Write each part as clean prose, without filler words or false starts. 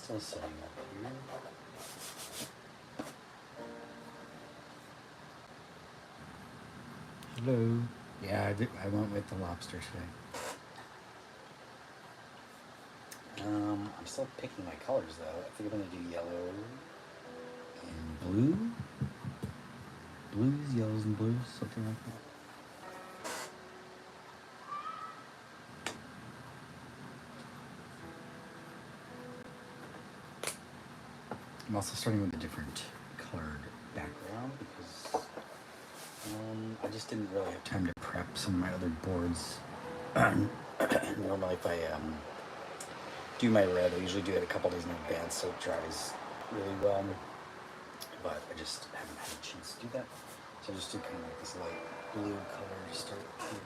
Still setting up here. Hello. Yeah, I went with the lobster today. I'm still picking my colors though. I think I'm gonna do yellow and blue. Blues, yellows, and blues, something like that. I'm also starting with a different colored background because I just didn't really have time to prep some of my other boards. Normally if I do my red, I usually do it a couple days in advance so it dries really well, but I just haven't had a chance to do that. So I just do kind of like this light blue color to start here.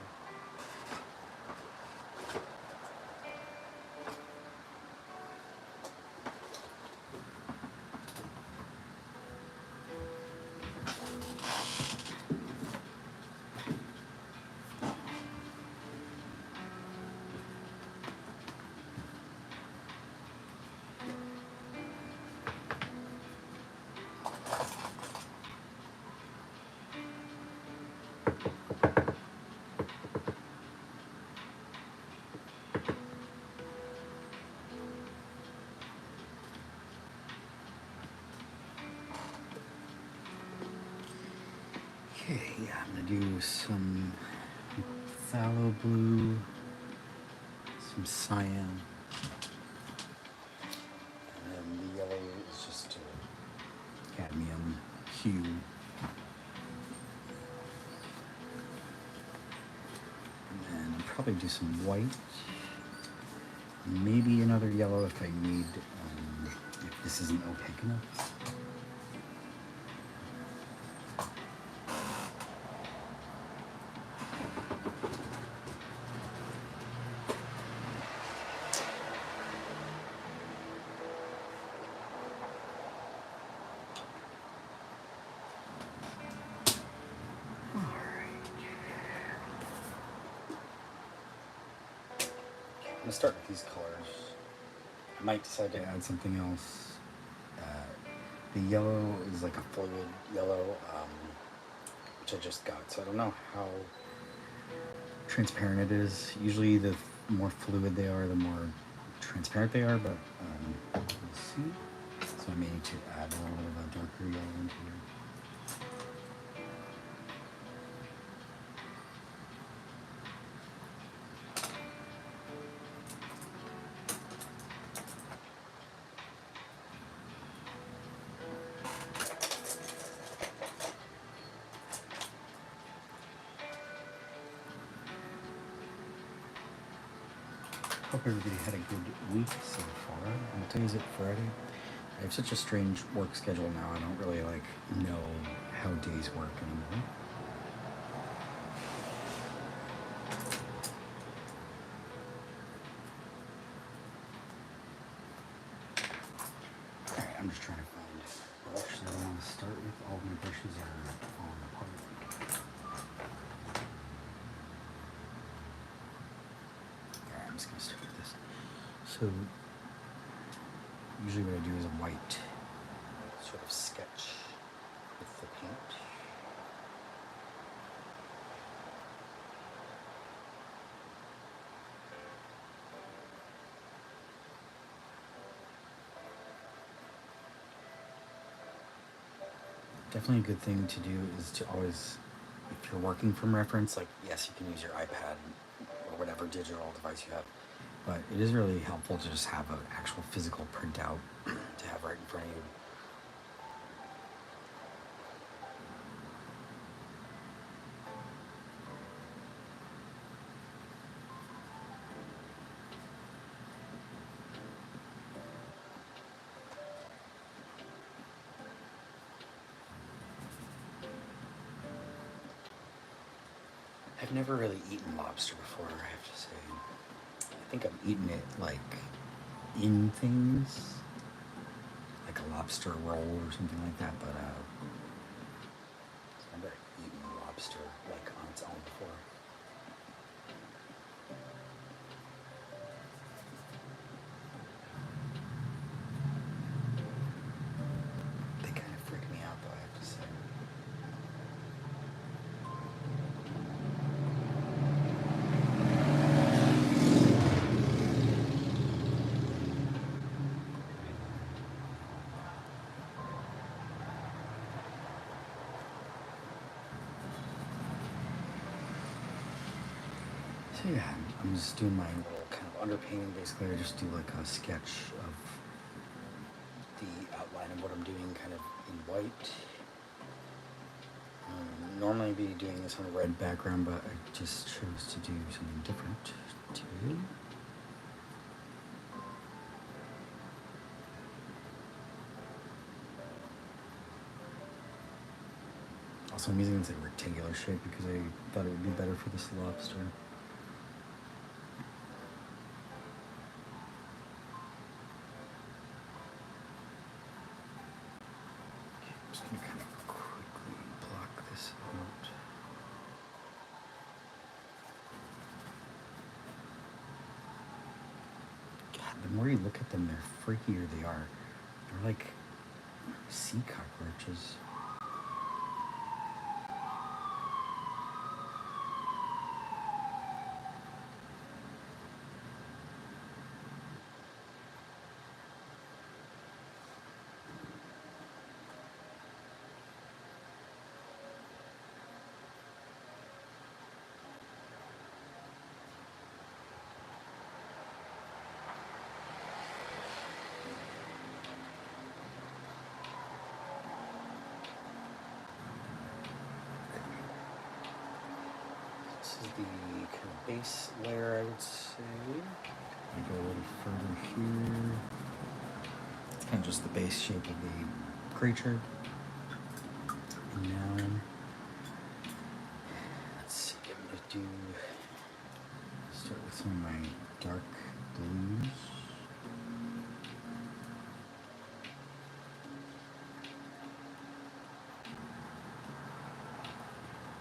Okay, yeah, I'm gonna do some phthalo blue, some cyan, and then the yellow is just a cadmium hue. And then I'll probably do some white, maybe another yellow if I need, if this isn't opaque enough. I'm gonna start with these colors. I might decide to add something else. The yellow is like a fluid yellow, which I just got, so I don't know how transparent it is. Usually the more fluid they are, the more transparent they are, but we'll see. So I may need to add a little bit of a darker yellow into here. Hope everybody had a good week so far. What day is it? Friday? I have such a strange work schedule now. I don't really know how days work anymore. Alright, I'm just trying to find a brush that I want to start with. All my brushes are falling apart. I'm just going to start with this. So, usually what I do is a white sort of sketch with the paint. Definitely a good thing to do is to always, if you're working from reference, like yes, you can use your iPad or whatever digital device you have, but it is really helpful to just have an actual physical printout to have right in front of you. I've never really eaten lobster before, I have to say. I think I've eaten it in things, like a lobster roll or something like that, but I've never eaten lobster on its own before. So yeah, I'm just doing my little kind of underpainting. Basically, I just do like a sketch of the outline of what I'm doing, kind of in white. Normally I'd be doing this on a red background, but I just chose to do something different too. Also, I'm using this like rectangular shape because I thought it would be better for this lobster. I'm just gonna kind of quickly block this out. God, the more you look at them, the freakier they are. They're like sea cockroaches. This is the kind of base layer, I would say. I go a little further here. It's kind of just the base shape of the creature. And now, let's see, I'm going to start with some of my dark blues.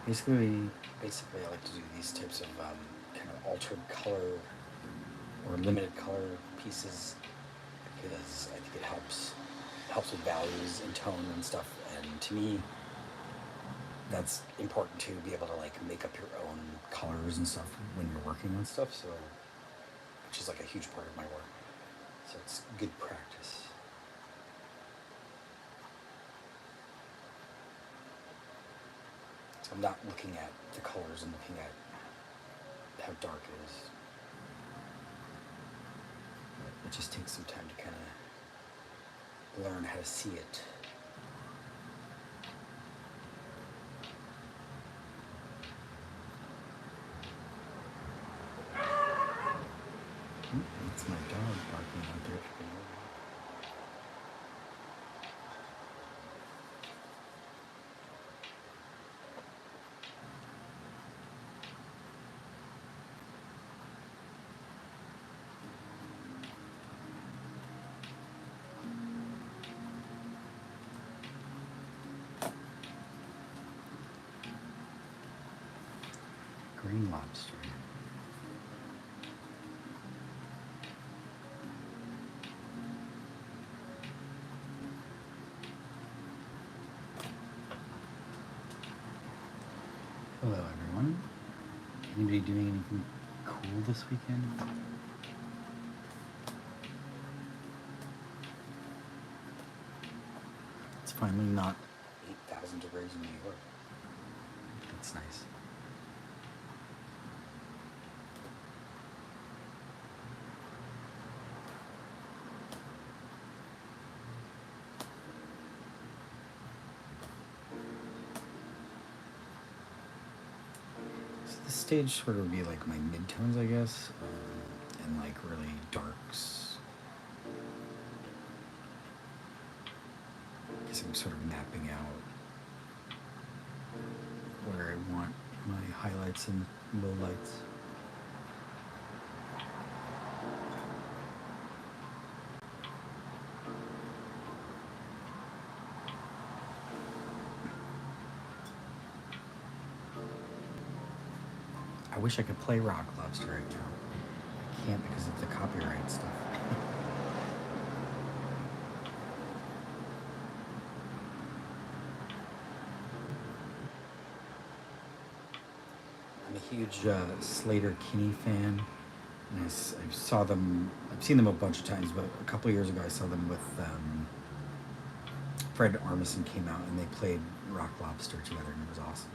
Basically, I like to do these types of kind of altered color or limited color pieces because I think it helps with values and tone and stuff. And to me, that's important to be able to like make up your own colors and stuff when you're working on stuff. So, which is like a huge part of my work. So it's good practice. So I'm not looking at the colors, I'm looking at how dark it is. It just takes some time to kind of learn how to see it. That's my dog barking out there. Green lobster. Hello everyone. Anybody doing anything cool this weekend? It's finally not 8,000 degrees in New York. That's nice. This stage sort of would be like my midtones, I guess, and like really darks. I guess I'm sort of mapping out where I want my highlights and lowlights. I wish I could play rock lobster right now. I can't because of the copyright stuff. I'm a huge Slater Kinney fan. And I've seen them a bunch of times, but a couple of years ago I saw them with Fred Armisen came out and they played Rock Lobster together and it was awesome.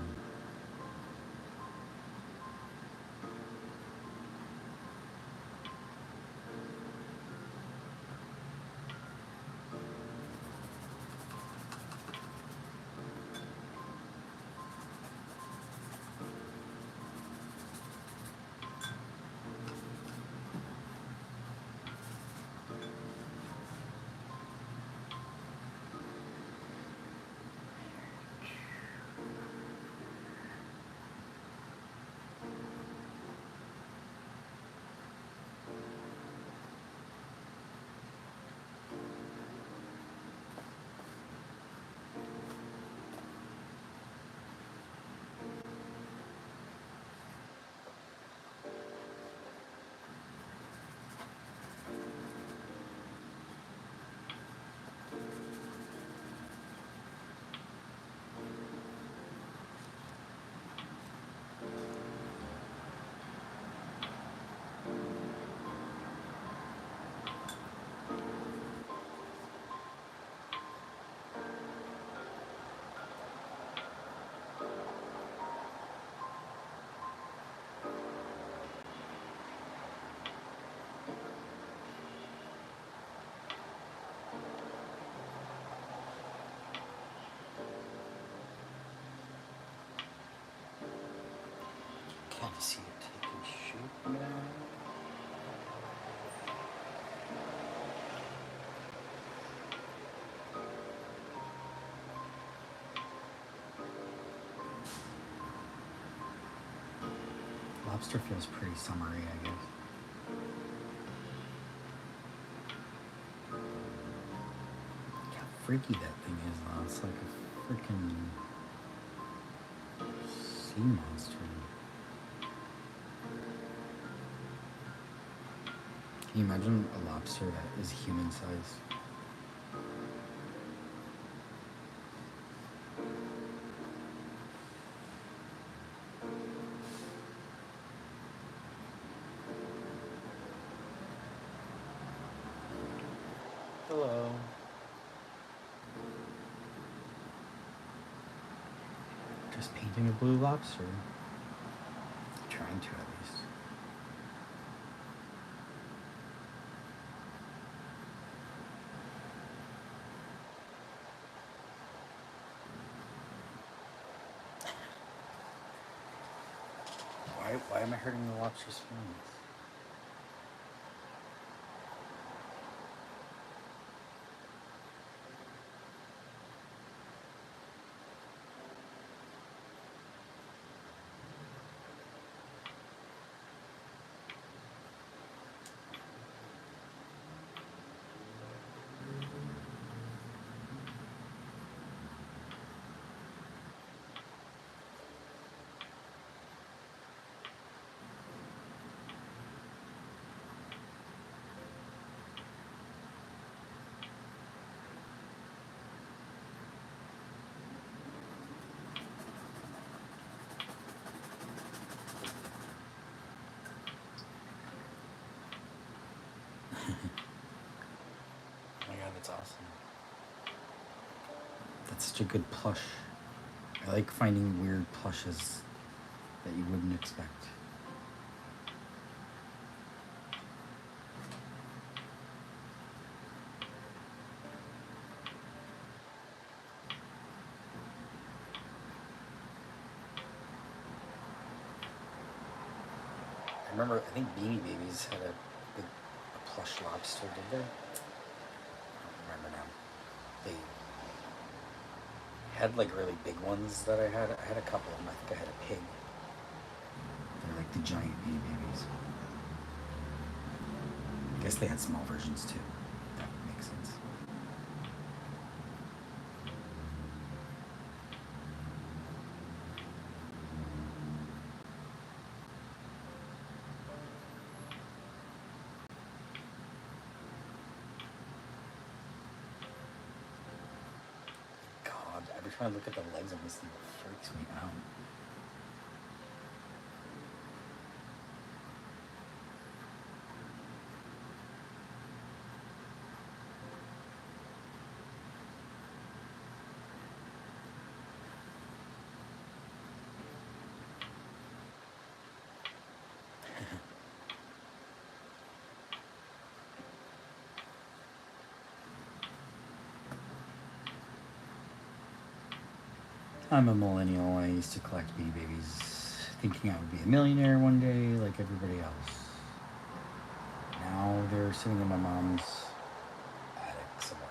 lobster feels pretty summery, I guess. Look how freaky that thing is, though. It's like a freaking sea monster. Can you imagine a lobster that is human size? Hello. Just painting a blue lobster. Trying to, at least. Why am I hurting the lobster's feelings? Oh my god, that's awesome. That's such a good plush. I like finding weird plushes that you wouldn't expect. I remember, I think Beanie Babies had a plush lobster, did they? I don't remember now. They had like really big ones that I had. I had a couple of them. I think I had a pig. They're like the giant Beanie Babies. I guess they had small versions too. That makes sense. God, every time I look at the legs of this thing, it freaks me out. I'm a millennial. I used to collect Beanie Babies, thinking I would be a millionaire one day like everybody else. Now they're sitting in my mom's attic somewhere.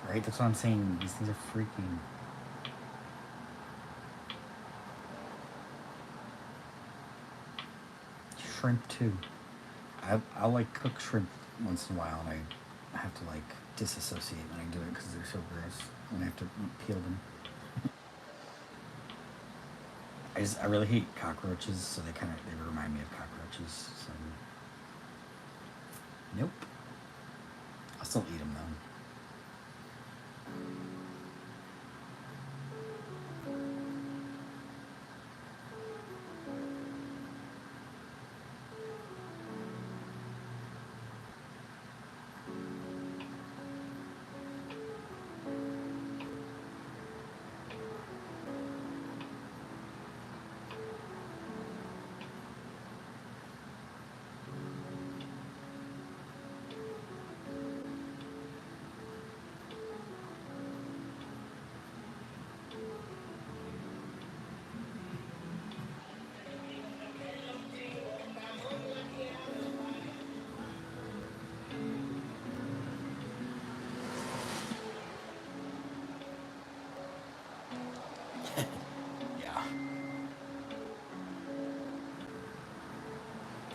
Right? That's what I'm saying. These things are freaking. Shrimp too. I'll like cook shrimp once in a while, and I have to like disassociate when I do it because they're so gross, and I have to peel them. I really hate cockroaches, so they remind me of cockroaches. So nope. I'll still eat them though.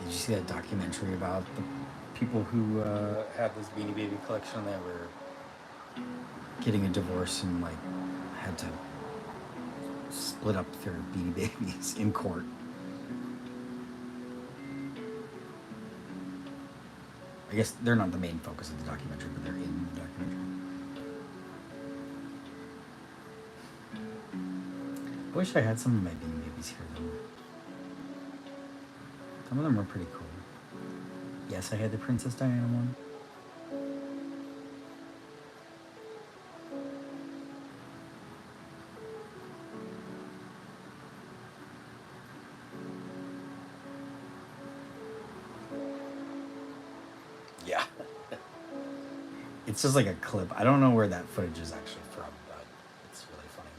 Did you see that documentary about the people who had this Beanie Baby collection that were getting a divorce and like had to split up their Beanie Babies in court? I guess they're not the main focus of the documentary, but they're in the documentary. I wish I had some of my Beanie Babies here, though. Some of them were pretty cool. Yes, I had the Princess Diana one. Yeah. It's just like a clip. I don't know where that footage is actually from, but it's really funny.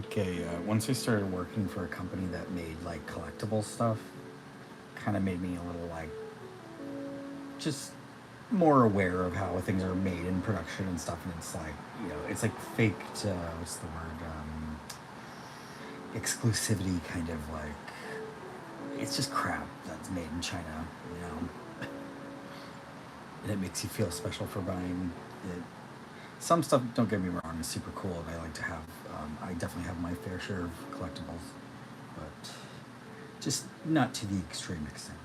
Okay, once I started working for a company that made like collectible stuff, kind of made me a little like just more aware of how things are made in production and stuff. And it's like, you know, it's like faked, what's the word? Exclusivity, kind of like, it's just crap that's made in China, you know. And it makes you feel special for buying it. Some stuff, don't get me wrong, is super cool, and I like to have. I definitely have my fair share of collectibles, but just not to the extreme extent.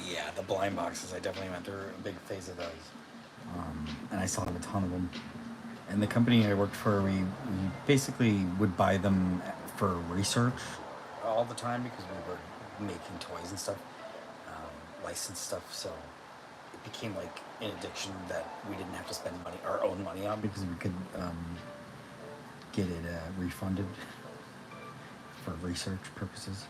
Yeah, the blind boxes, I definitely went through a big phase of those. And I still have a ton of them. And the company I worked for, we basically would buy them for research all the time because we were making toys and stuff, licensed stuff. So it became like an addiction that we didn't have to spend money, our own money on, because we could get it refunded for research purposes.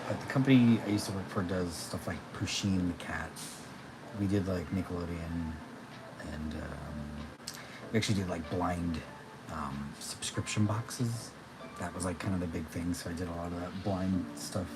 But the company I used to work for does stuff like Pusheen the cat. We did like Nickelodeon, and we actually did like blind subscription boxes. That was like kind of the big thing, so I did a lot of that blind stuff.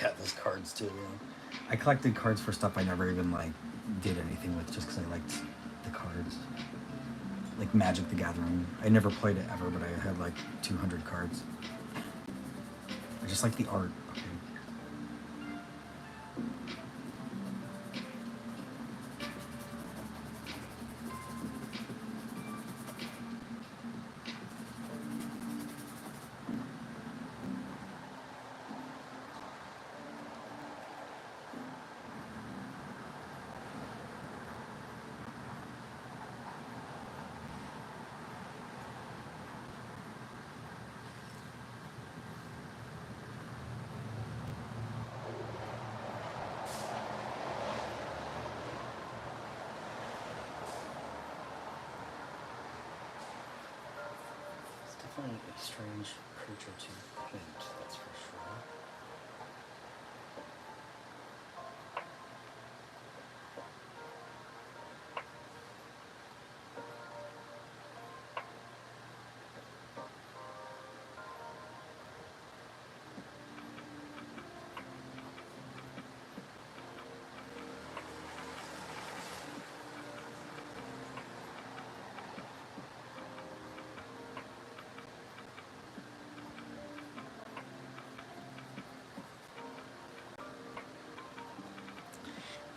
Yeah, those cards too. Yeah. I collected cards for stuff I never even like did anything with, just because I liked the cards. Like Magic the Gathering. I never played it ever, but I had like 200 cards. I just like the art. Okay. It's definitely a strange creature to paint, that's for sure.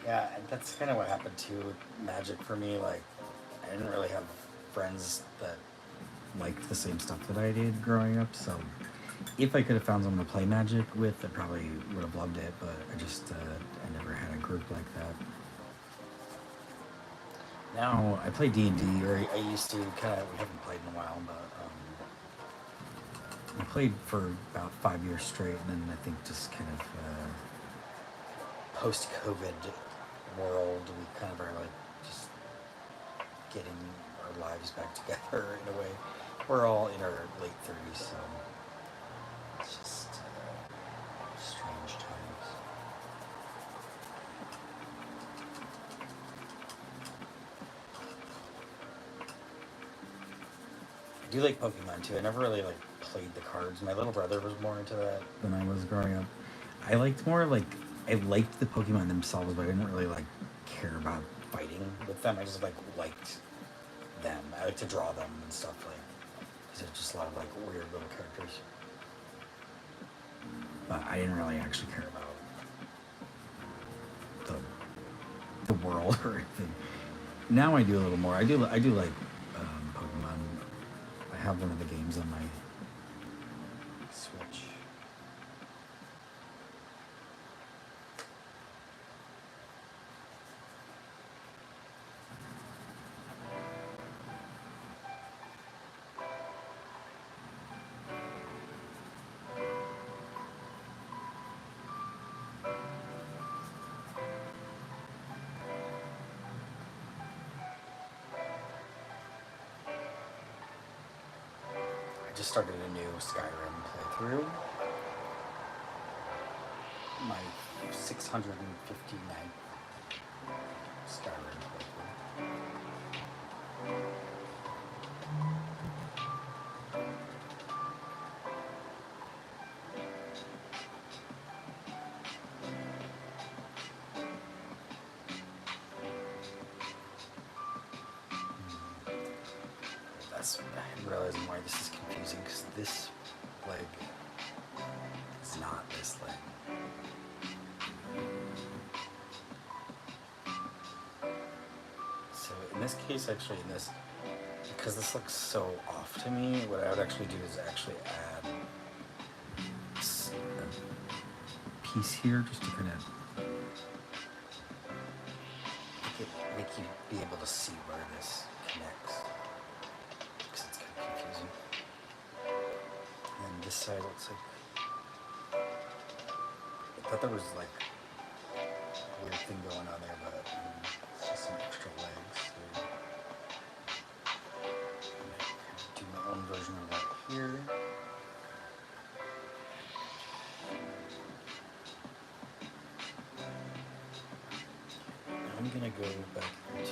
Yeah, and that's kind of what happened too with Magic for me. Like, I didn't really have friends that liked the same stuff that I did growing up. So, if I could have found someone to play Magic with, I probably would have loved it. But I never had a group like that. Now I play D&D, or I used to. Kind of, we haven't played in a while, but I played for about 5 years straight, and then I think just kind of post-COVID world, we kind of are like just getting our lives back together in a way. We're all in our late 30s, so it's just strange times. I do like Pokemon too. I never really like played the cards. My little brother was more into that than I was growing up. I liked more like I liked the Pokemon themselves, but I didn't really like care about fighting with them. I just like liked them. I like to draw them and stuff like because there's just a lot of like weird little characters. But I didn't really actually care about the world or anything. Now I do a little more. I do like Pokemon. I have one of the games on my Switch. I just started a new Skyrim playthrough. My 659th Skyrim playthrough. I'm realizing why this is confusing because this leg is not this leg. So in this case, actually, because this looks so off to me, what I would actually do is actually add a piece here just to kind of make you be able to see where this connects. Because it's kind of confusing. And this side looks like I thought there was like a weird thing going on there, but it's just some extra legs. So I'm gonna do my own version of that here. Now I'm gonna go back into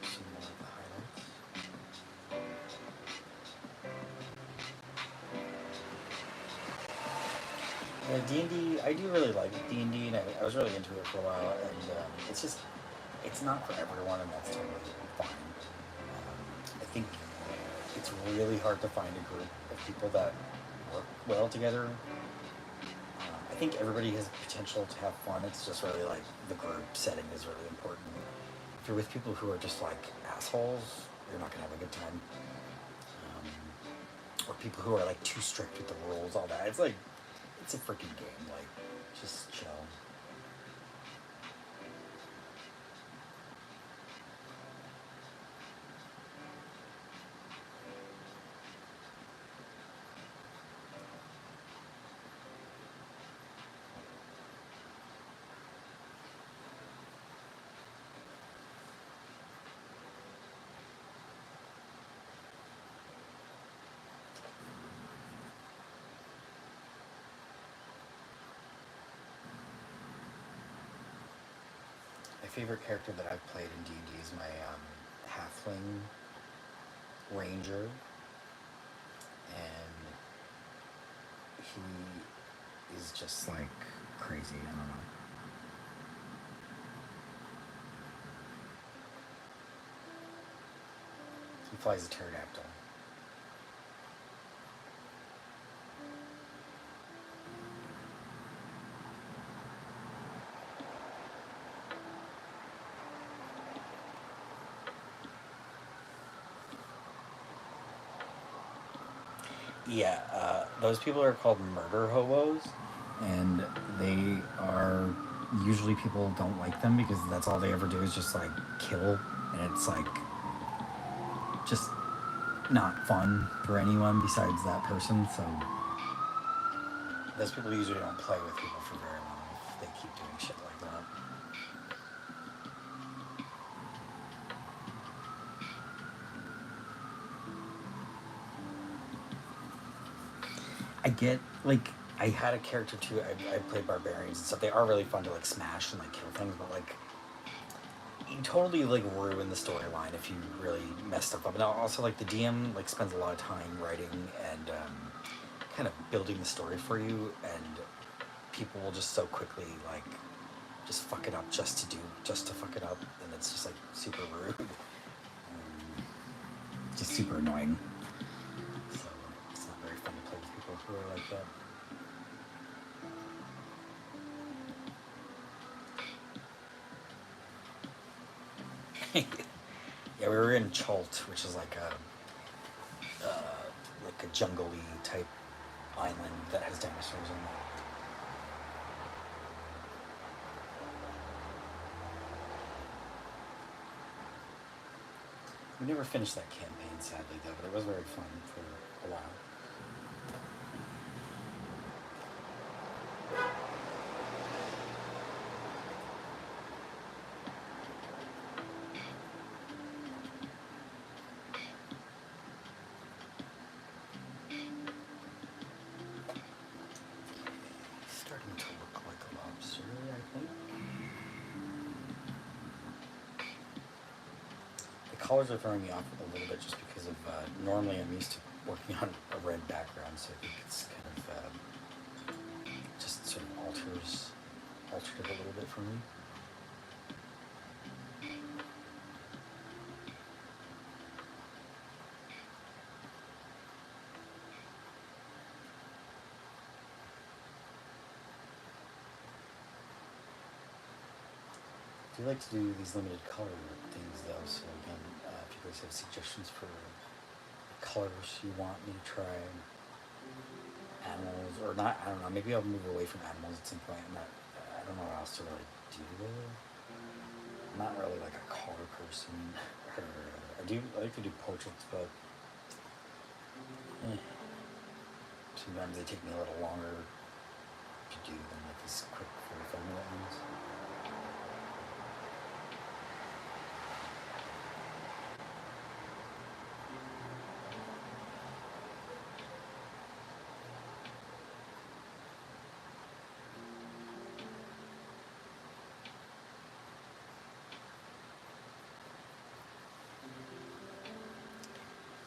some more of the highlights. Yeah, D&D, I do really like D&D, and I was really into it for a while, and it's not for everyone, and that's totally fine. I think it's really hard to find a group of people that work well together. I think everybody has potential to have fun, it's just really like the group setting is really important. If you're with people who are just like assholes, you're not gonna have a good time. Or people who are like too strict with the rules, all that. It's a freaking game. Like, just chill. My favorite character that I've played in D&D is my halfling ranger, and he is just like crazy. I don't know. He flies a pterodactyl. Yeah, those people are called murder hobos, and they are usually people don't like them because that's all they ever do is just like kill, and it's like just not fun for anyone besides that person. So those people usually don't play with people for very long if they keep doing shit like that. I get like I had a character too. I played barbarians and stuff. They are really fun to like smash and like kill things, but like you totally like ruin the storyline if you really mess stuff up. And also like the DM like spends a lot of time writing and kind of building the story for you, and people will just so quickly like just fuck it up just to fuck it up, and it's just like super rude, just super annoying. So it's not very fun to play with people who are like that. Yeah, we were in Chult, which is like a jungly type island that has dinosaurs in it. We never finished that campaign, sadly, though, but it was very fun for a while. Starting to look like a lobster, I think. The colors are throwing me off a little bit just because of normally I'm used to working on a red background, so I think it's kind of just sort of altered it a little bit for me. I do like to do these limited color things though, so again, if you guys have suggestions for colors you want me to try, animals or not, I don't know, maybe I'll move away from animals at some point. I don't know what else to really do there. I'm not really like a color person. I like to do portraits, but eh, sometimes they take me a little longer to do than like these quick 45-minute ones.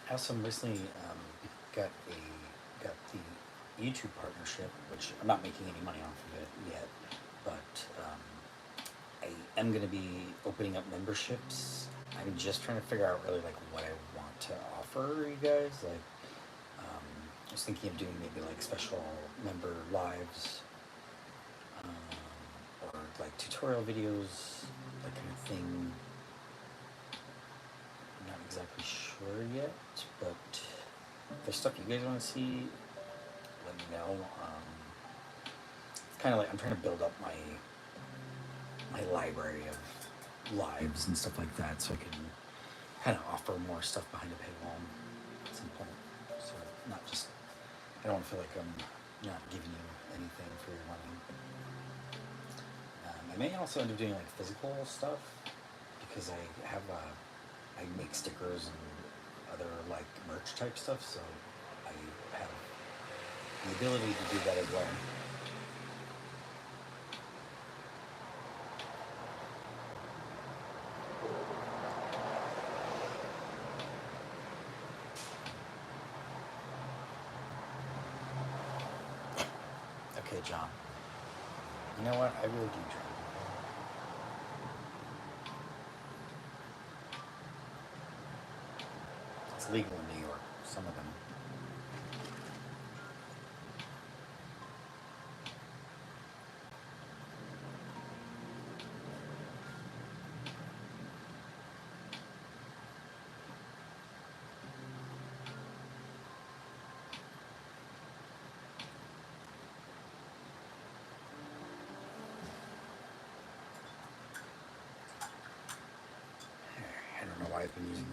I also recently got the YouTube partnership, which I'm not making any money off of it yet, but I am going to be opening up memberships. I'm just trying to figure out really like what I want to offer you guys. Like, I was thinking of doing maybe like special member lives, or like tutorial videos, that kind of thing. I'm not exactly sure yet, but if there's stuff you guys want to see, let me know. It's kind of like I'm trying to build up my library of lives and stuff like that, so I can kind of offer more stuff behind a paywall at some point. So not just I don't feel like I'm not giving you anything for your money. I may also end up doing like physical stuff because I make stickers and other like merch type stuff, so I have the ability to do that as well. Okay, John. You know what? I really do try. It's legal in New York. Some of them.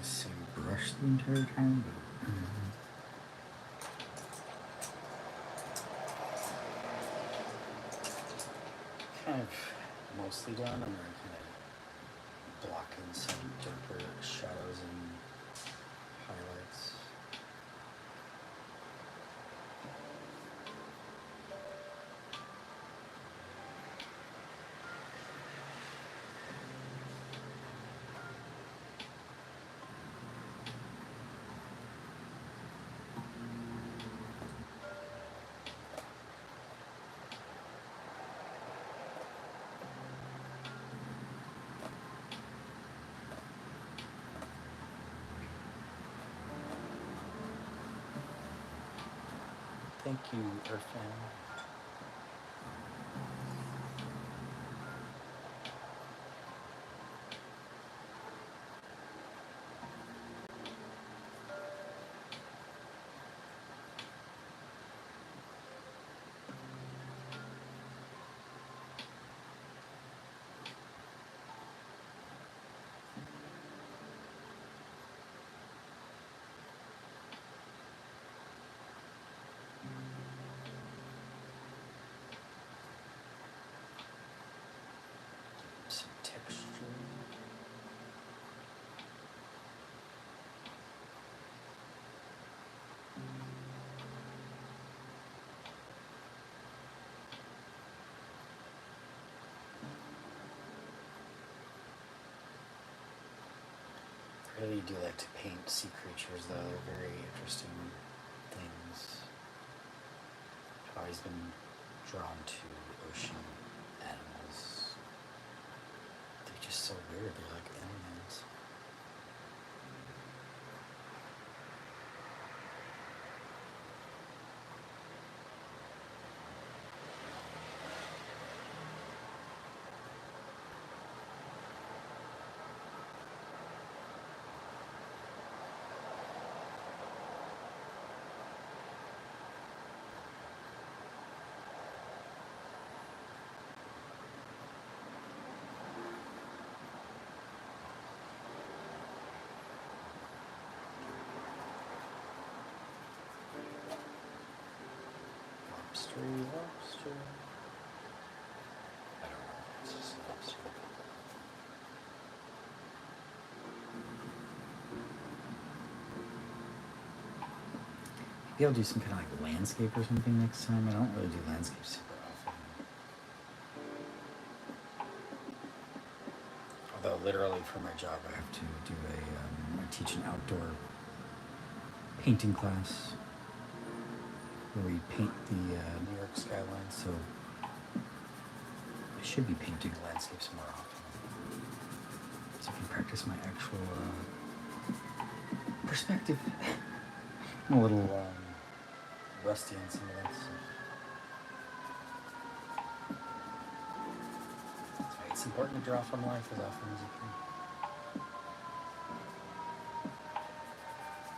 same brush the entire time, but kind of mostly done. I'm going to kind of block in some darker shadows and highlights. Thank you, Irfan. Some texture. I really do like to paint sea creatures, though. They're very interesting things. I've always been drawn to ocean animals. They're just so weird. They're like aliens. Lobster. I don't know. It's just lobster. Maybe I'll do some kind of like landscape or something next time. I don't really do landscapes super often. Although literally for my job I have to do I teach an outdoor painting class where we paint the New York skyline, so I should be painting landscapes more often so I can practice my actual perspective. I'm a little rusty on some of that stuff. That's why it's important to draw from life as often as you can.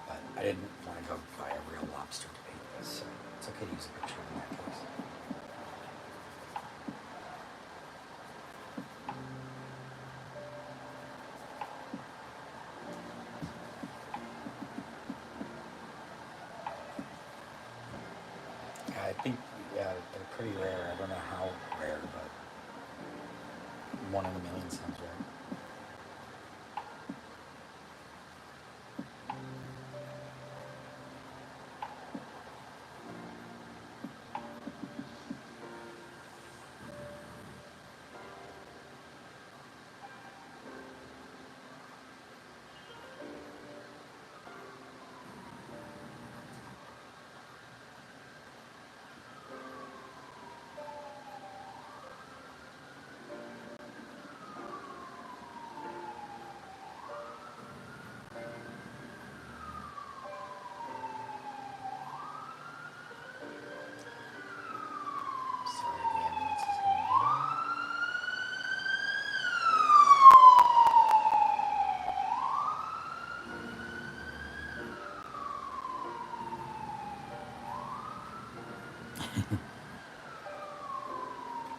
But I didn't want to go buy a real lobster to paint this, so it's okay to use a picture in that case. I think, yeah, they're pretty rare. I don't know how rare, but 1 in a million sounds rare.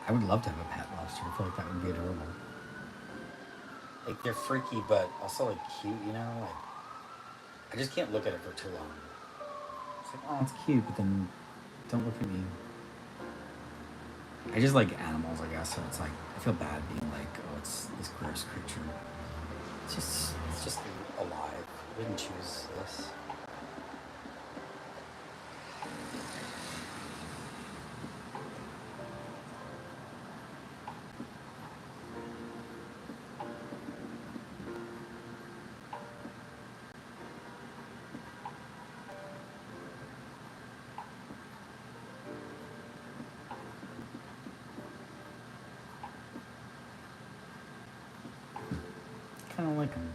I would love to have a pet lobster. I feel like that would be adorable. Like, they're freaky, but also, like, cute, you know? Like, I just can't look at it for too long. It's like, oh, it's cute, but then don't look at me. I just like animals, I guess. So it's like I feel bad being like, oh, it's this gross creature. It's just alive. We didn't choose this. Kind of like them.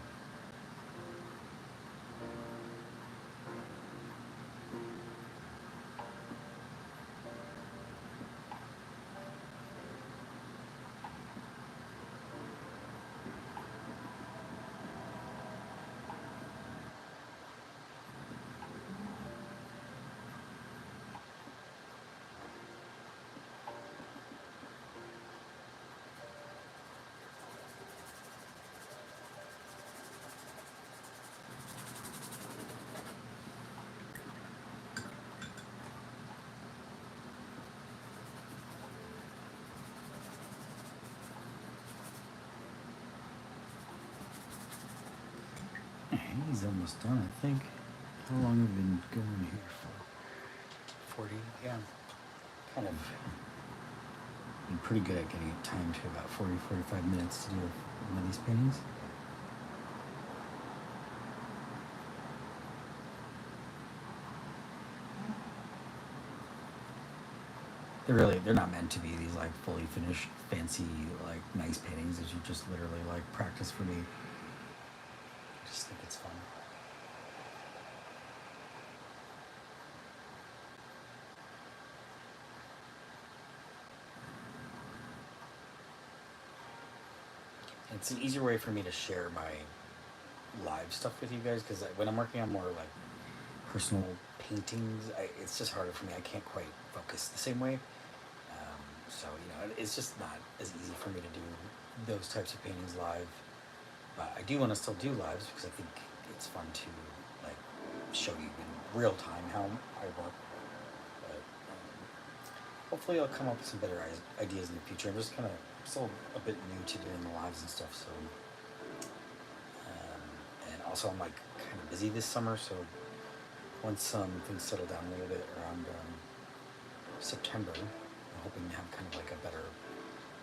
He's almost done, I think. How long have we been going here for? 40, yeah. Kind of been pretty good at getting it timed to about 40, 45 minutes to do one of these paintings. They're not meant to be these like fully finished, fancy, like nice paintings. These are just literally like practice for me. I just think it's fun. It's an easier way for me to share my live stuff with you guys because when I'm working on more like personal paintings, it's just harder for me. I can't quite focus the same way. So it's just not as easy for me to do those types of paintings live. But I do want to still do lives because I think it's fun to like show you in real time how I work. But hopefully I'll come up with some better ideas in the future. I'm just kind of still a bit new to doing the lives and stuff. So and also I'm like kind of busy this summer. So once things settle down a little bit around September, I'm hoping to have kind of like a better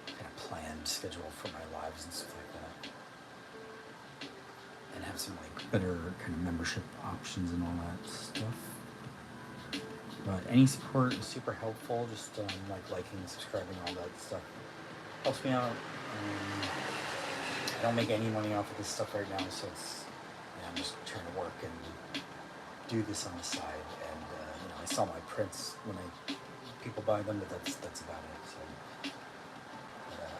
kind of planned schedule for my lives and stuff like that. And have some like better kind of membership options and all that stuff. But any support is super helpful. Just like liking, subscribing, all that stuff helps me out. I don't make any money off of this stuff right now, so it's I'm just trying to work and do this on the side. And I sell my prints when people buy them, but that's about it. So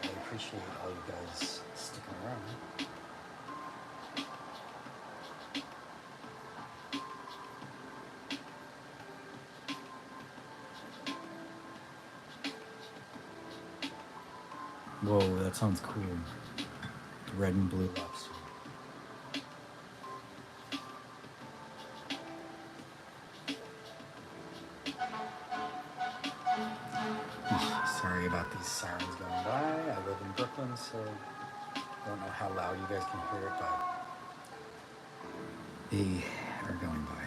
I appreciate all you guys sticking around. Whoa, that sounds cool. Red and blue lobster. Sorry about these sirens going by. I live in Brooklyn, so I don't know how loud you guys can hear it, but they are going by.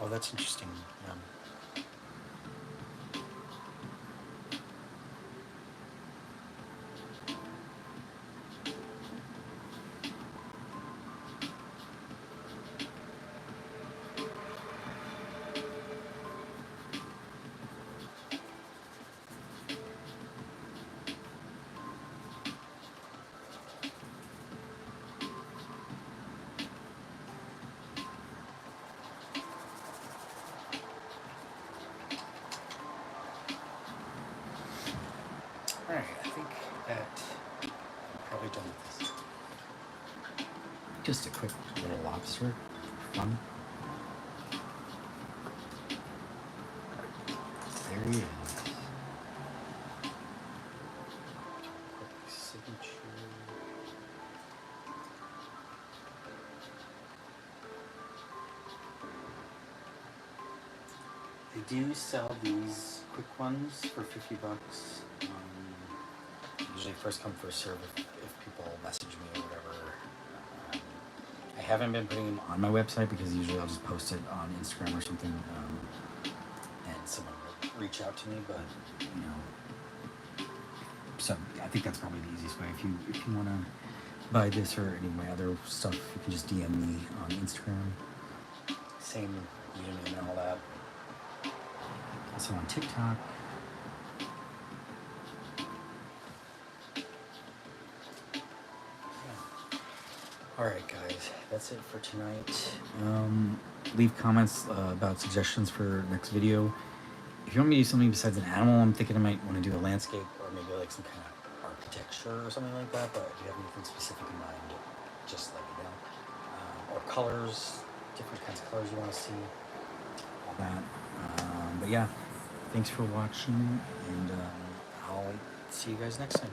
Oh, that's interesting. Alright, I think that I'm probably done with this. Just a quick little lobster. Fun. There he is. They do sell these quick ones for $50. Usually first come first serve if people message me or whatever. Um, I haven't been putting them on my website because usually I'll just post it on Instagram or something, and someone will reach out to me. But you know, so I think that's probably the easiest way. If you want to buy this or any of my other stuff, you can just DM me on Instagram. Same username and all that. Also on TikTok. Alright guys, that's it for tonight. Leave comments about suggestions for next video. If you want me to do something besides an animal, I'm thinking I might want to do a landscape or maybe like some kind of architecture or something like that, but if you have anything specific in mind, just let me know. Or colors, different kinds of colors you want to see, all that. But yeah, thanks for watching, and I'll see you guys next time.